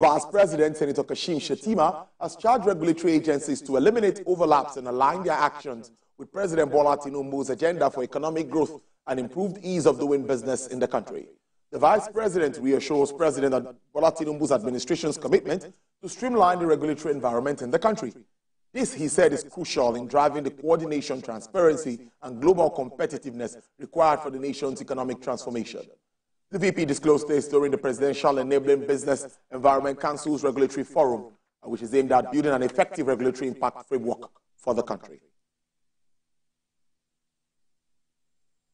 Vice President Senator Kashim Shettima has charged regulatory agencies to eliminate overlaps and align their actions with President Bola Tinubu's agenda for economic growth and improved ease of doing business in the country. The Vice President reassures President Bola Tinubu's administration's commitment to streamline the regulatory environment in the country. This, he said, is crucial in driving the coordination, transparency, and global competitiveness required for the nation's economic transformation. The VP disclosed this during the Presidential Enabling Business Environment Council's Regulatory Forum, which is aimed at building an effective regulatory impact framework for the country.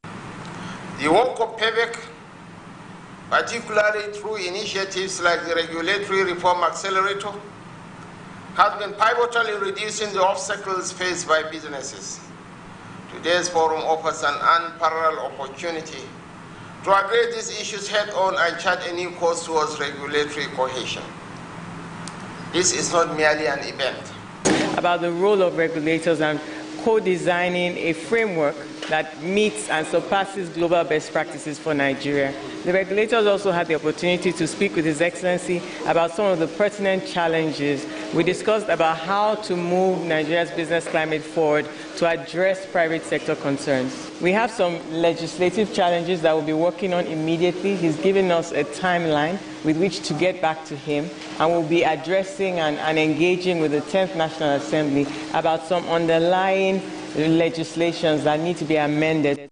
The work of PEVEC, particularly through initiatives like the Regulatory Reform Accelerator, has been pivotal in reducing the obstacles faced by businesses. Today's forum offers an unparalleled opportunity to address these issues head-on and chart a new course towards regulatory cohesion. This is not merely an event. About the role of regulators and co-designing a framework that meets and surpasses global best practices for Nigeria. The regulators also had the opportunity to speak with His Excellency about some of the pertinent challenges. We discussed about how to move Nigeria's business climate forward to address private sector concerns. We have some legislative challenges that we'll be working on immediately. He's given us a timeline with which to get back to him, and we'll be addressing and engaging with the 10th National Assembly about some underlying legislations that need to be amended.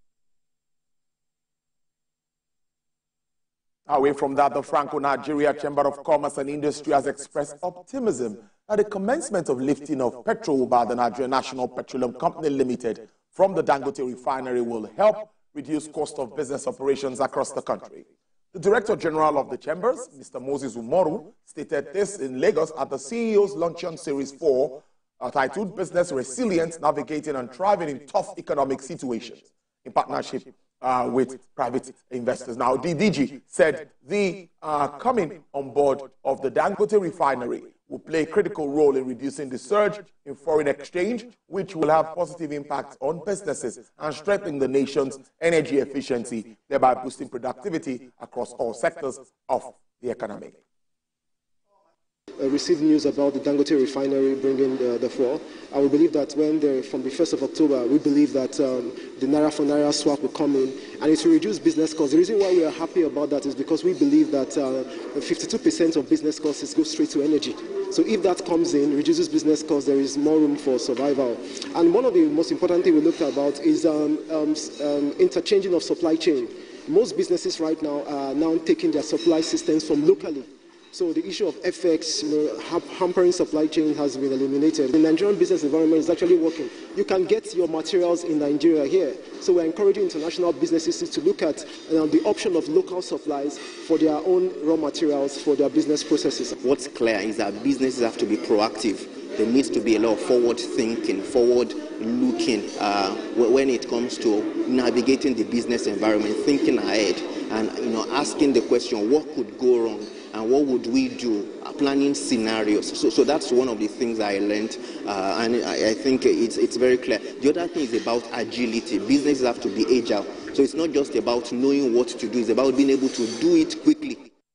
Away from that, the Franco-Nigeria Chamber of Commerce and Industry has expressed optimism that the commencement of lifting of petrol by the Nigerian National Petroleum Company Limited from the Dangote Refinery will help reduce cost of business operations across the country. The Director General of the Chambers, Mr. Moses Umoru, stated this in Lagos at the CEO's Luncheon Series 4, titled Business Resilience, Navigating and Thriving in Tough Economic Situations, in partnership with private investors. Now, the DG said the coming on board of the Dangote Refinery will play a critical role in reducing the surge in foreign exchange, which will have positive impacts on businesses and strengthen the nation's energy efficiency, thereby boosting productivity across all sectors of the economy. Received news about the Dangote Refinery bringing the fuel. I would believe that from the 1st of October, we believe that the Naira for Naira swap will come in and it will reduce business costs. The reason why we are happy about that is because we believe that 52% of business costs go straight to energy. So if that comes in, reduces business costs, there is more room for survival. And one of the most important things we looked about is interchanging of supply chain. Most businesses right now are now taking their supply systems from locally. So the issue of FX, hampering supply chain has been eliminated. The Nigerian business environment is actually working. You can get your materials in Nigeria here. So we're encouraging international businesses to look at the option of local supplies for their own raw materials for their business processes. What's clear is that businesses have to be proactive. There needs to be a lot of forward thinking, forward looking when it comes to navigating the business environment, thinking ahead and asking the question, what could go wrong? And what would we do? Planning scenarios. So that's one of the things I learned, and I think it's very clear. The other thing is about agility. Businesses have to be agile. So it's not just about knowing what to do, it's about being able to do it quickly.